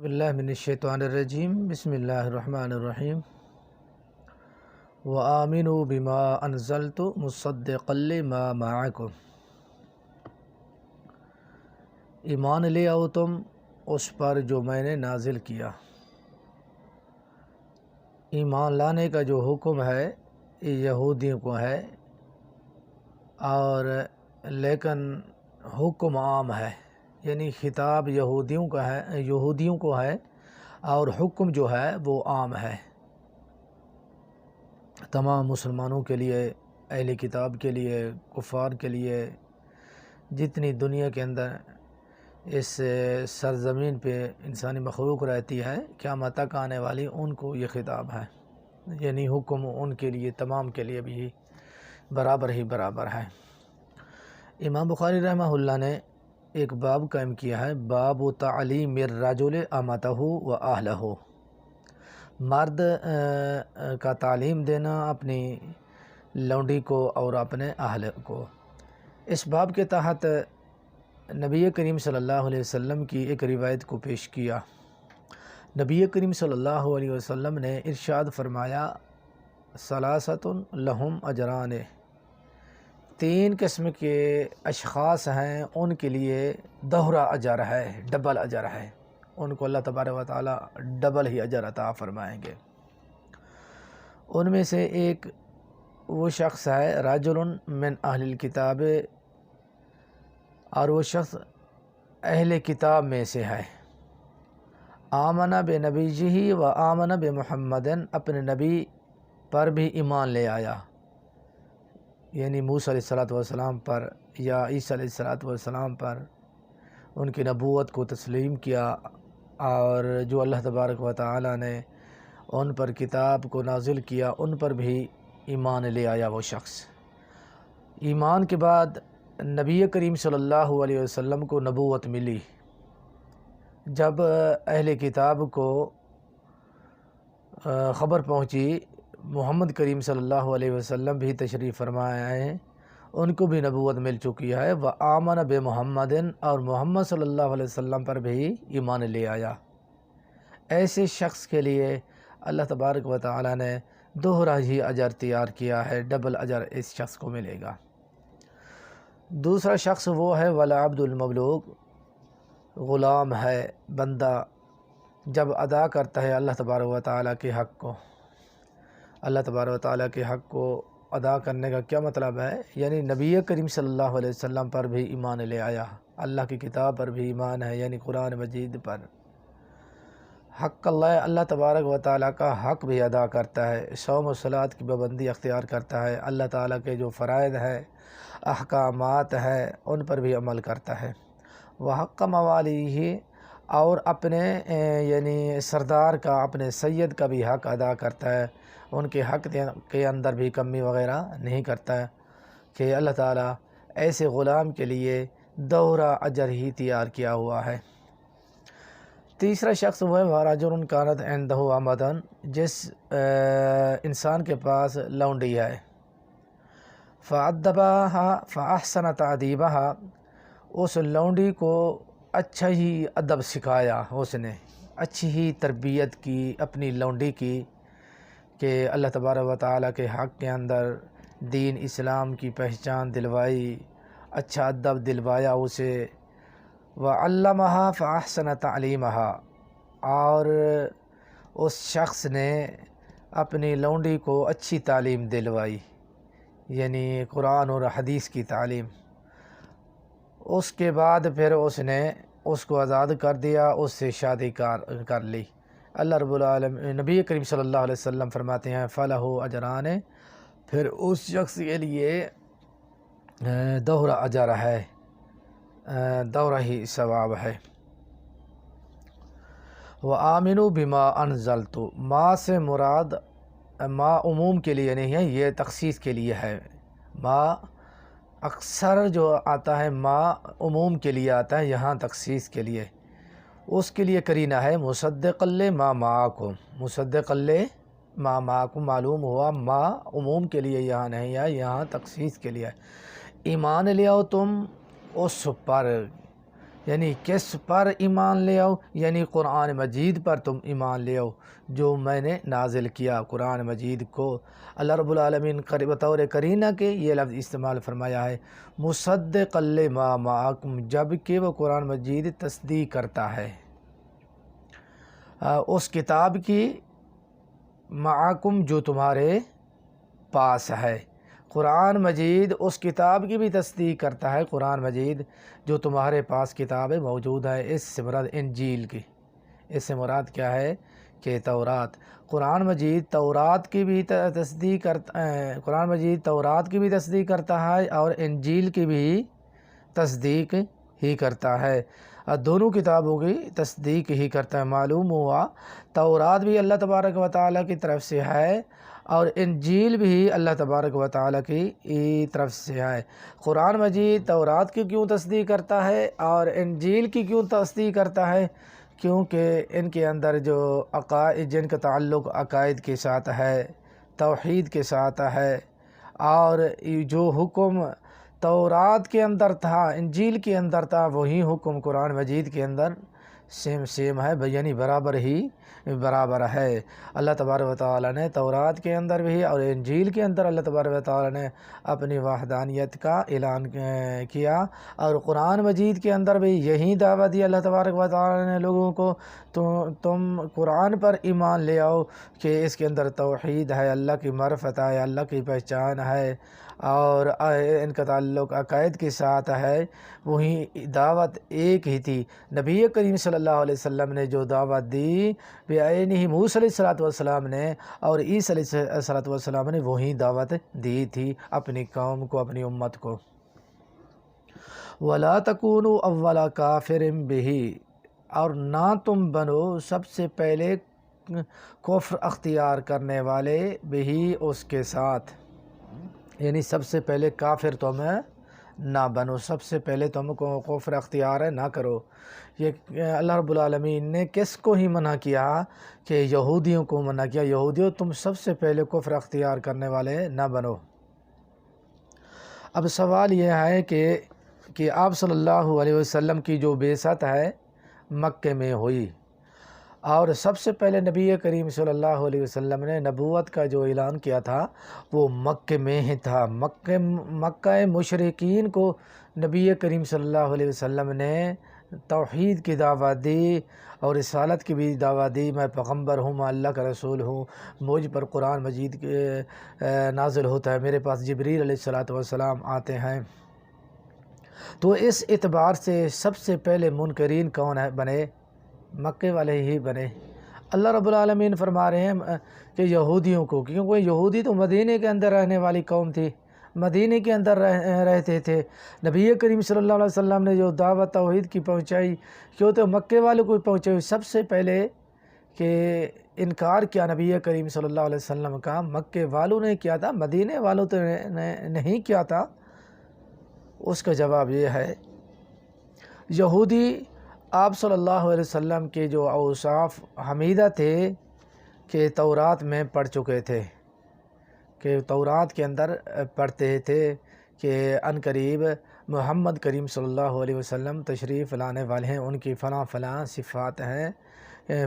باللہ من الشیطان الرجیم بسم اللہ الرحمن الرحیم وآمنوا بما انزلت مصدقا لما معکم، ایمان لے آؤ تم اس پر جو میں نے نازل کیا۔ ایمان لانے کا جو حکم ہے یہ یہودیوں کو ہے، اور لیکن حکم عام ہے، یعنی خطاب یہودیوں کو ہے اور حکم جو ہے وہ عام ہے تمام مسلمانوں کے لیے، اہل کتاب کے لیے، کفار کے لیے، جتنی دنیا کے اندر اس سرزمین پہ انسانی مخلوق رہتی ہے قیامت تک آنے والی، ان کو یہ خطاب ہے، یعنی حکم ان کے لیے تمام کے لیے بھی برابر ہے۔ امام بخاری رحمہ اللہ نے ایک باب قائم کیا ہے، باب تعلیم الرجل امتہ و اہلہ، مرد کا تعلیم دینا اپنی لونڈی کو اور اپنے اہل کو۔ اس باب کے تحت نبی کریم صلی اللہ علیہ وسلم کی ایک روایت کو پیش کیا۔ نبی کریم صلی اللہ علیہ وسلم نے ارشاد فرمایا، ثلاثۃ لہم اجران، تین قسم کے اشخاص ہیں، ان کے لیے دوہرا اجر ہے، ڈبل اجر ہے، ان کو اللہ تبارک و تعالی ڈبل ہی اجر عطا فرمائیں گے۔ ان میں سے ایک وہ شخص ہے رجل من اہل الکتاب، اور وہ شخص اہل کتاب میں سے ہے، آمن بنبیہ و آمن بمحمد، اپنے نبی پر بھی ایمان لے آیا، یعنی موسیٰ علیہ السلام پر یا عیسیٰ علیہ السلام پر ان کی نبوت کو تسلیم کیا، اور جو اللہ تبارک و تعالی نے ان پر کتاب کو نازل کیا ان پر بھی ایمان لے آیا وہ شخص۔ ایمان کے بعد نبی کریم صلی اللہ علیہ وسلم کو نبوت ملی۔ جب اہل کتاب کو خبر پہنچی محمد کریم صلی اللہ علیہ وسلم بھی تشریف فرمایا ہے، ان کو بھی نبوت مل چکی ہے، وآمن بمحمد، اور محمد صلی اللہ علیہ وسلم پر بھی ایمان لے آیا، ایسے شخص کے لیے اللہ تبارک و تعالی نے دوہرا ہی اجر تیار کیا ہے، ڈبل اجر اس شخص کو ملے گا۔ دوسرا شخص وہ ہے والعبد المملوک، غلام ہے، بندہ جب ادا کرتا ہے اللہ تبارک و تعالی کے حق کو۔ اللہ تبارک و تعالی کے حق کو ادا کرنے کا کیا مطلب ہے؟ یعنی نبی کریم صلی اللہ علیہ وسلم پر بھی ایمان لے آیا، اللہ کی کتاب پر بھی ایمان ہے، یعنی قرآن مجید پر۔ حق اللہ تبارک و تعالی کا حق بھی ادا کرتا ہے، صوم و صلاۃ کی پابندی اختیار کرتا ہے، اللہ تعالی کے جو فرائض ہے، احکامات ہے، ان پر بھی عمل کرتا ہے۔ وحق موالیہ، اور اپنے یعنی سردار کا، اپنے سید کا بھی حق ادا کرتا ہے، ان کے حق کے اندر بھی کمی وغیرہ نہیں کرتا ہے، کہ اللہ تعالیٰ ایسے غلام کے لیے دوہرا اجر ہی تیار کیا ہوا ہے۔ تیسرا شخص وہ ہے رجل کانت عنده امۃ، جس انسان کے پاس لونڈی ہے، فأدبها فأحسن تأدیبها، اس لونڈی کو اچھا ہی ادب سکھایا، اس نے اچھی ہی تربیت کی اپنی لونڈی کی، کہ اللہ تبارک و تعالیٰ کے حق کے اندر دین اسلام کی پہچان دلوائی، اچھا ادب دلوایا اسے۔ وعلمها فأحسن تعلیمها، اور اس شخص نے اپنی لونڈی کو اچھی تعلیم دلوائی، یعنی قرآن اور حدیث کی تعلیم۔ اس کے بعد پھر اس نے اس کو آزاد کر دیا، اس سے شادی کر لی۔ اللہ رب العالمین نبی کریم صلی اللہ علیہ وسلم فرماتے ہیں فَلَهُ اجران، پھر اس شخص کے لیے دوہرا اجر ہے، دوہرا ہی ثواب ہے۔ وَآمِنُوا بِمَا أَنزَلْتُ، ما سے مراد ما عموم کے لیے نہیں ہے، یہ تخصیص کے لیے ہے۔ ما اکثر جو آتا ہے ما عموم کے لیے آتا ہے، یہاں تخصیص کے لیے، اس کے لیے قرینہ ہے مصدقا لما معکم، مصدقا لما معکم، معلوم ہوا ما عموم کے لیے یہاں نہیں ہے، یہاں تخصیص کے لیے ہے۔ ایمان لے آؤ تم اس پر یعنی کس پر ایمان لے آؤ؟ یعنی قرآن مجید پر تم ایمان لے آؤ جو میں نے نازل کیا۔ قرآن مجید کو اللہ رب العالمین بطور قرینہ کے یہ لفظ استعمال فرمایا ہے، مصدقا لما معکم، جب کہ وہ قرآن مجید تصدیق کرتا ہے اس کتاب کی، معکم جو تمہارے پاس ہے۔ قرآن مجید اس کتاب کی بھی تصدیق کرتا ہے، قرآن مجید جو تمہارے پاس کتاب موجود ہے۔ اس سے مراد انجیل کی، اس سے مراد کیا ہے کہ تورات۔ قرآن مجید تورات کی بھی تصدیق کرتا ہے، قرآن مجید تورات کی بھی تصدیق کرتا ہے اور انجیل کی بھی تصدیق ہی کرتا ہے، دونوں کتابوں کی تصدیق ہی کرتا ہے۔ معلوم ہوا تورات بھی اللہ تبارک و تعالیٰ کی طرف سے ہے اور انجیل بھی اللہ تبارک و تعالیٰ کی طرف سے ہے۔ قرآن مجید تورات کی کیوں تصدیق کرتا ہے اور انجیل کی کیوں تصدیق کرتا ہے؟ کیونکہ ان کے اندر جو عقائد، جن کا تعلق عقائد کے ساتھ ہے، توحید کے ساتھ ہے، اور جو حکم تورات کے اندر تھا، انجیل کے اندر تھا، وہی حکم قرآن مجید کے اندر سیم ہے، یعنی برابر ہے۔ اللہ تبارک و تعالیٰ نے تورات کے اندر بھی اور انجیل کے اندر اللہ تبارک و تعالیٰ نے اپنی وحدانیت کا اعلان کیا، اور قرآن مجید کے اندر بھی یہی دعوت دی اللہ تبارک و تعالیٰ نے لوگوں کو، تم قرآن پر ایمان لے آؤ کہ اس کے اندر توحید ہے، اللہ کی معرفت ہے، اللہ کی پہچان ہے، اور ان کا تعلق عقائد کے ساتھ ہے۔ وہی دعوت ایک ہی تھی۔ نبی کریم صلی اللہ علیہ وسلم نے جو دعوت دی بعینہ، موسیٰ علیہ السلام نے اور عیسیٰ علیہ السلام نے وہی دعوت دی تھی اپنی قوم کو، اپنی امت کو۔ وَلَا تَكُونُوا أَوَّلَ كَافِرٍ بِهِ، اور نہ تم بنو سب سے پہلے کفر اختیار کرنے والے بہی، اس کے ساتھ، یعنی سب سے پہلے کافر تم نہ بنو، سب سے پہلے تم کو کفر اختیار نہ کرو۔ یہ اللہ رب العالمین نے کس کو ہی منع کیا؟ کہ یہودیوں کو منع کیا، یہودیوں تم سب سے پہلے کفر اختیار کرنے والے نہ بنو۔ اب سوال یہ ہے کہ آپ صلی اللہ علیہ وسلم کی جو بعثت ہے مکہ میں ہوئی، اور سب سے پہلے نبی کریم صلی اللہ علیہ وسلم نے نبوت کا جو اعلان کیا تھا وہ مکہ میں ہی تھا۔ مکہ مشرکین کو نبی کریم صلی اللہ علیہ وسلم نے توحید کی دعوت دی اور رسالت کی بھی دعوت دی، میں پیغمبر ہوں، میں اللہ کا رسول ہوں، مجھ پر قرآن مجید نازل ہوتا ہے، میرے پاس جبریل علیہ السلام آتے ہیں۔ تو اس اعتبار سے سب سے پہلے منکرین کون بنے؟ مکے والے ہی بنے۔ اللہ رب العالمین فرما رہے ہیں کہ یہودیوں کو، کیونکہ یہودی تو مدینے کے اندر رہنے والی قوم تھی، مدینے کے اندر رہتے تھے۔ نبی کریم صلی اللہ علیہ وسلم نے جو دعوت توحید کی پہنچائی، کیوں تو مکے والوں کو پہنچائی، سب سے پہلے کہ انکار کیا نبی کریم صلی اللہ علیہ وسلم کا مکے والوں نے کیا تھا، مدینے والوں تو نہیں کیا تھا۔ اس کا جواب یہ ہے، یہودی آپ صلی اللہ علیہ وسلم کے جو اوصاف حمیدہ تھے کہ تورات میں پڑھ چکے تھے، کہ تورات کے اندر پڑھتے تھے کہ ان قریب محمد کریم صلی اللہ علیہ وسلم تشریف لانے والے ہیں، ان کی فلاں فلاں صفات ہیں،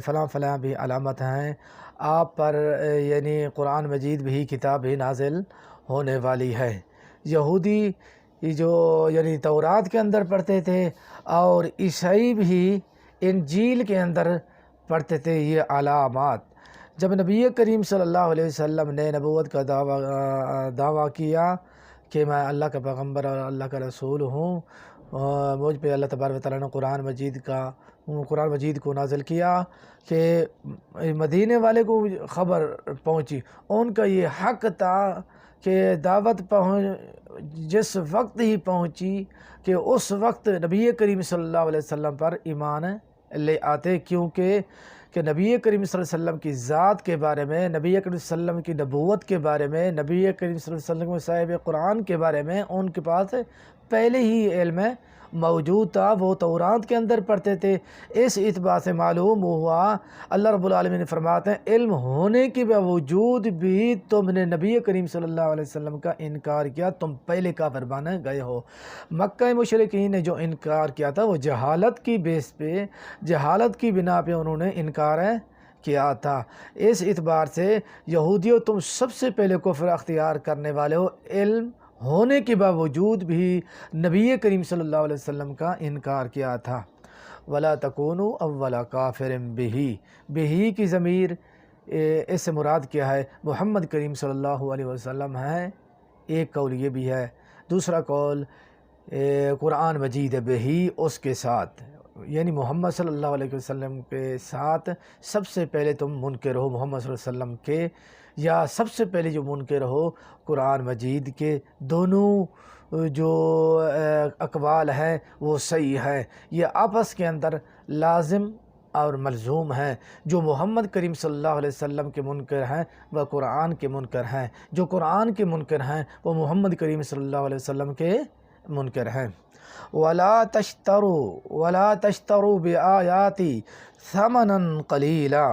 فلاں فلاں بھی علامت ہیں، آپ پر یعنی قرآن مجید بھی کتاب بھی نازل ہونے والی ہے۔ یہودی جو یعنی تورات کے اندر پڑھتے تھے اور عیسائی بھی انجیل کے اندر پڑھتے تھے یہ علامات۔ جب نبی کریم صلی اللہ علیہ وسلم نے نبوت کا دعویٰ کیا کہ میں اللہ کا پیغمبر اور اللہ کا رسول ہوں، مجھ پہ اللہ تبارک و تعالیٰ نے قرآن مجید کو نازل کیا، کہ مدینے والے کو خبر پہنچی، ان کا یہ حق تھا کہ دعوت جس وقت ہی پہنچی کہ اس وقت نبی کریم صلی اللہ علیہ وسلم پر ایمان لے آتے، کیونکہ کہ نبی کریم صلی اللہ علیہ وسلم کی ذات کے بارے میں، نبی کریم صلی اللہ علیہ وسلم کی نبوت کے بارے میں، نبی کریم صلی اللہ علیہ وسلم صاحب قرآن کے بارے میں ان کے پاس پہلے ہی علم موجود تھا وہ تورات کے اندر پڑھتے تھے۔ اس اعتبار سے معلوم ہوا اللہ رب العالمین فرماتے ہیں علم ہونے کے باوجود بھی تم نے نبی کریم صلی اللہ علیہ وسلم کا انکار کیا، تم پہلے کافر بن گئے ہو۔ مکہ مشرکین نے جو انکار کیا تھا وہ جہالت کی بیس پہ، جہالت کی بنا پہ انہوں نے انکار کیا تھا۔ اس اعتبار سے یہودیوں تم سب سے پہلے کفر اختیار کرنے والے ہو، علم ہونے کے باوجود بھی نبی کریم صلی اللہ علیہ وسلم کا انکار کیا تھا۔ وَلَا تَكُونُوا أَوَّلَ كَافِرٍ بِهِ، بِهِ کی ضمیر اس سے مراد کیا ہے؟ محمد کریم صلی اللہ علیہ وسلم ہے۔ ایک قول یہ بھی ہے، دوسرا قول قرآن مجید ہے بِهِ اس کے ساتھ، یعنی محمد صلی اللہ علیہ وسلم کے ساتھ سب سے پہلے تم منکر ہو محمد صلی اللہ علیہ وسلم کے، یا سب سے پہلے جو منکر ہو قرآن مجید کے۔ دونوں جو اقوال ہیں وہ صحیح ہے، یہ آپس کے اندر لازم اور ملزوم ہیں۔ جو محمد کریم صلی اللہ علیہ وسلم کے منکر ہیں وہ قرآن کے منکر ہیں، جو قرآن کے منکر ہیں وہ محمد کریم صلی اللہ علیہ وسلم کے منکر ہیں۔ وَلَا تَشْتَرُوا بِآيَاتِي ثَمَنًا قَلِيلًا،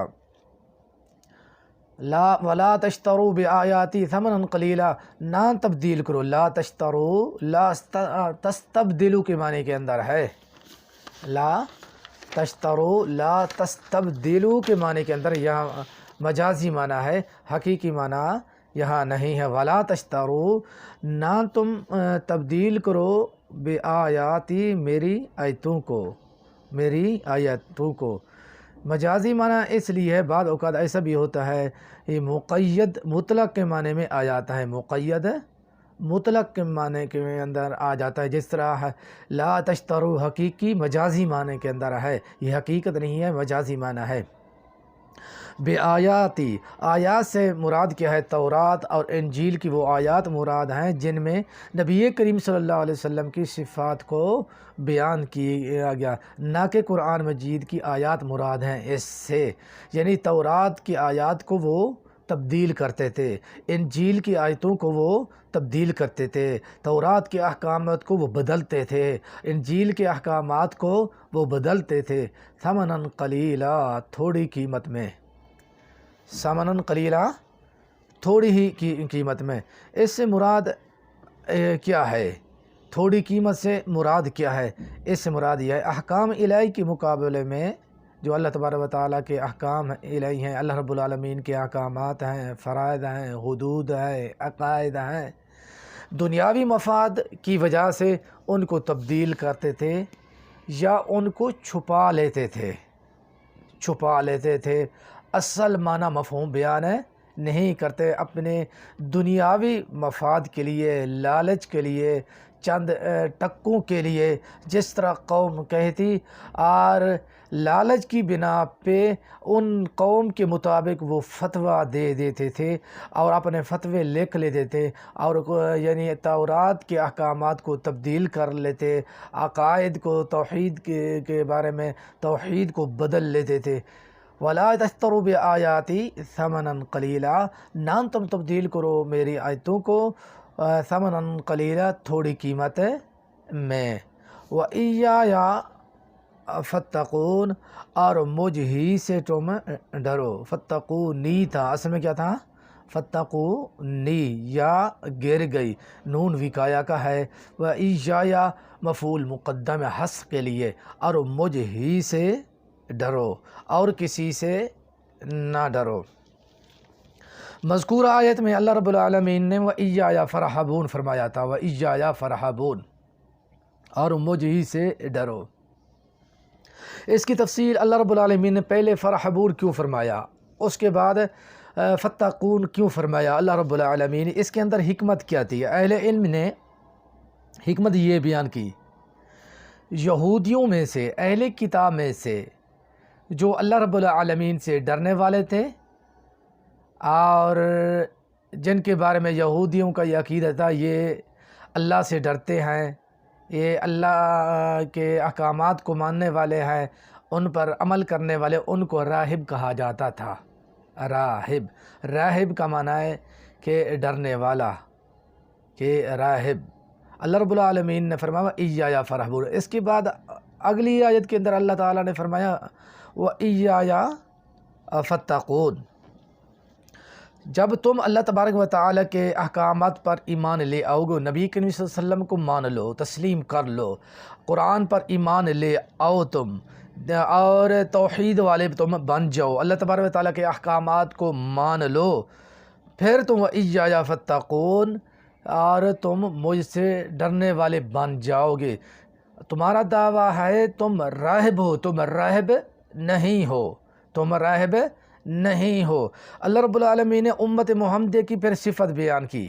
وَلَا تَشْتَرُوا بِآيَاتِي ثَمَنًا قَلِيلًا، نہ تبدیل کرو، لا تشترو، لا تستبدلو کے معنی کے اندر ہے، لا تشترو لا تستبدلو کے معنی کے اندر یہاں مجازی معنی ہے، حقیقی معنی یہاں نہیں ہے۔ وَلَا تشترو، نہ تم تبدیل کرو بِآيَاتِي میری آیتوں کو، میری آیتوں کو۔ مجازی معنی اس لیے ہے، بعض اوقات ایسا بھی ہوتا ہے یہ مقید مطلق کے معنی میں آ جاتا ہے، مقید مطلق کے معنی کے اندر آ جاتا ہے، جس طرح لا تشترو حقیقی مجازی معنی کے اندر ہے، یہ حقیقت نہیں ہے، مجازی معنی ہے۔ بِآیاتی، آیات سے مراد کیا ہے؟ تورات اور انجیل کی وہ آیات مراد ہیں جن میں نبی کریم صلی اللہ علیہ وسلم کی صفات کو بیان کیا گیا، نہ کہ قرآن مجید کی آیات مراد ہیں اس سے، یعنی تورات کی آیات کو وہ تبدیل کرتے تھے، انجیل کی آیتوں کو وہ تبدیل کرتے تھے، تورات کے احکامات کو وہ بدلتے تھے، انجیل کے احکامات کو وہ بدلتے تھے۔ ثمناً قلیلا، تھوڑی قیمت میں، ثمناً قلیلا تھوڑی ہی قیمت میں۔ اس سے مراد کیا ہے؟ تھوڑی قیمت سے مراد کیا ہے؟ اس سے مراد یہ ہے احکام الہی کے مقابلے میں جو اللہ تبارک و تعالیٰ کے احکام الہی ہیں، اللہ رب العالمین کے احکامات ہیں، فرائض ہیں، حدود ہیں، عقائد ہیں، دنیاوی مفاد کی وجہ سے ان کو تبدیل کرتے تھے یا ان کو چھپا لیتے تھے، اصل معنی مفہوم بیان نہیں کرتے، اپنے دنیاوی مفاد کے لیے، لالچ کے لیے، چند ٹکوں کے لیے، جس طرح قوم کہتی، اور لالچ کی بنا پہ ان قوم کے مطابق وہ فتویٰ دے دیتے تھے اور اپنے فتوے لکھ لیتے تھے، اور یعنی تورات کے احکامات کو تبدیل کر لیتے، عقائد کو، توحید کے بارے میں توحید کو بدل لیتے تھے۔ وَلَا تَشْتَرُوا بِآيَاتِي ثَمَنًا قَلِيلًا، نہ تم تبدیل کرو میری آیتوں کو ثمناً قلیلا، تھوڑی قیمت میں، وَإِيَّايَ فَاتَّقُونِ، اور مجھ ہی سے تم ڈرو۔ فَاتَّقُونِی تھا، اصل میں کیا تھا؟ فَاتَّقُونِی، یا گر گئی، نون وقایا کا ہے، وَإِيَّايَ مفعول مقدم ہے حسب کے لیے، اور مجھ ہی سے ڈرو اور کسی سے نہ ڈرو۔ مذکورہ آیت میں اللہ رب العالمین نے وَإِيَّايَ فَارْهَبُونَ فرمایا تھا، وَإِيَّايَ فَارْهَبُونَ، اور مجھ ہی سے ڈرو۔ اس کی تفصیل اللہ رب العالمین نے پہلے فَارْهَبُونَ کیوں فرمایا، اس کے بعد فَاتَّقُونَ کیوں فرمایا اللہ رب العالمین، اس کے اندر حکمت کیا تھی؟ اہل علم نے حکمت یہ بیان کی، یہودیوں میں سے، اہل کتاب میں سے جو اللہ رب العالمین سے ڈرنے والے تھے اور جن کے بارے میں یہودیوں کا یہ عقیدہ تھا یہ اللہ سے ڈرتے ہیں، یہ اللہ کے احکامات کو ماننے والے ہیں، ان پر عمل کرنے والے، ان کو راہب کہا جاتا تھا۔ راہب کا معنی ہے کہ ڈرنے والا، کہ راہب اللہ رب العالمین نے فرمایا ایایا فرحبون، اس کے بعد اگلی آیت کے اندر اللہ تعالیٰ نے فرمایا وَإِيَّايَ فَاتَّقُونَ، جب تم اللہ تبارک و تعالیٰ کے احکامات پر ایمان لے آؤ گے، نبی کریم صلی اللہ علیہ وسلم کو مان لو، تسلیم کر لو، قرآن پر ایمان لے آؤ تم، اور توحید والے تم بن جاؤ، اللہ تبارک و تعالیٰ کے احکامات کو مان لو، پھر تم وَإِيَّايَ فَاتَّقُونَ، اور تم مجھ سے ڈرنے والے بن جاؤ گے۔ تمہارا دعویٰ ہے تم راہب ہو، تم راہب نہیں ہو، تم راہب نہیں ہو۔ اللہ رب العالمین نے امت محمدیہ کی پھر صفت بیان کی،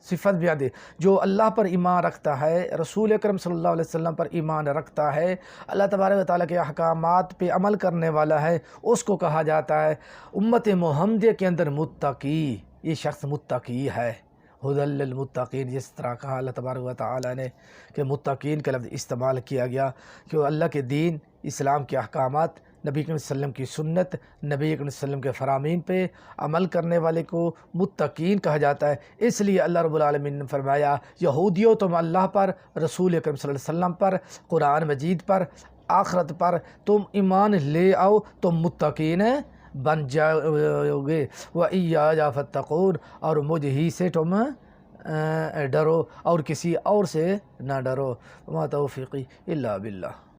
صفت بیان دی، جو اللہ پر ایمان رکھتا ہے، رسول اکرم صلی اللہ علیہ وسلم پر ایمان رکھتا ہے، اللہ تبارک و تعالیٰ کے احکامات پہ عمل کرنے والا ہے، اس کو کہا جاتا ہے امت محمدیہ کے اندر متقی، یہ شخص متقی ہے۔ ھدی للمتقین، جس طرح کہا اللہ تبارک و تعالیٰ نے کہ متقین کا لفظ استعمال کیا گیا، کہ اللہ کے دین، اسلام کے احکامات، نبی کریم صلی اللہ علیہ وسلم کی سنت، نبی کریم صلی اللہ علیہ وسلم کے فرامین پہ عمل کرنے والے کو متقین کہا جاتا ہے۔ اس لیے اللہ رب العالمین نے فرمایا یہودیوں تم اللہ پر، رسول اکرم صلی اللہ علیہ وسلم پر، قرآن مجید پر، آخرت پر تم ایمان لے آؤ، تم متقین بن جاؤ گے۔ وَإِيَّايَ فَاتَّقُونَ، اور مجھ ہی سے تم ڈرو اور کسی اور سے نہ ڈرو۔ وَمَا تَوْفِيقِي إِلَّا بِاللَّهِ۔